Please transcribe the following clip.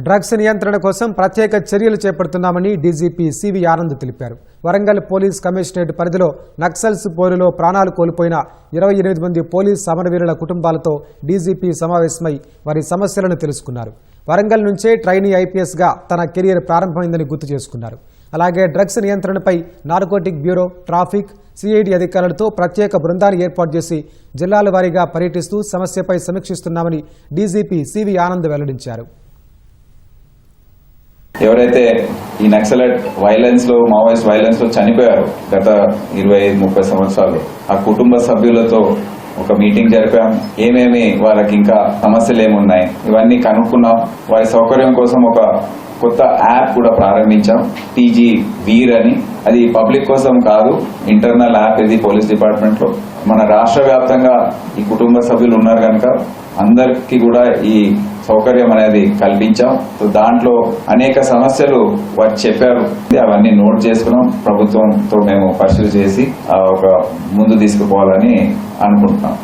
Drugs నియంత్రణ కోసం ప్రత్యేక చర్యలు చేపడుతున్నామని డీజీపీ సివి ఆనంద్ తెలిపారు. వరంగల్ పోలీస్ కమిషనరేట్ పరిధిలో నక్సల్స్ పోరులో ప్రాణాలు కోల్పోయిన 28 మంది పోలీస్ సమరవీరుల కుటుంబాలతో డీజీపీ సమావేశమై వారి సమస్యలను తెలుసుకున్నారు. వరంగల్ నుంచే ట్రైనీ ఐపీఎస్గా తన కెరీర్ ప్రారంభమైందని గుర్తు చేసుకున్నారు. అలాగే డ్రగ్స్ నియంత్రణపై నార్కోటిక్ బ్యూరో, ట్రాఫిక్, సిఐడి అధికారులతో ప్రత్యేక బృందాన్ని ఏర్పాటు చేసి జిల్లాల వారీగా పర్యటిస్తూ సమస్యపై సమీక్షిస్తున్నామని డీజీపీ సివి ఆనంద్ వెల్లడించారు. ఎవరైతే ఈ నక్సలైట్ వైలెన్స్ లో, మావోయిస్ట్ వైలెన్స్ లో చనిపోయారు గత 25-30 సంవత్సరాలు, ఆ కుటుంబ సభ్యులతో ఒక మీటింగ్ జరిపాం. ఏమేమి వాళ్ళకి ఇంకా సమస్యలు ఏమున్నాయి ఇవన్నీ కనుక్కున్నాం. వారి సౌకర్యం కోసం ఒక కొత్త యాప్ కూడా ప్రారంభించాం, టీజీ వీర్ అని. అది పబ్లిక్ కోసం కాదు, ఇంటర్నల్ యాప్ ఇది పోలీస్ డిపార్ట్మెంట్ లో. మన రాష్ట్ర వ్యాప్తంగా ఈ కుటుంబ సభ్యులు ఉన్నారు కనుక అందరికి కూడా ఈ సౌకర్యం అనేది కల్పించాం. దాంట్లో అనేక సమస్యలు వారు చెప్పారు, అవన్నీ నోట్ చేసుకున్నాం. ప్రభుత్వంతో మేము పరిశీలన చేసి ఒక ముందు తీసుకుపోవాలని అనుకుంటున్నాం.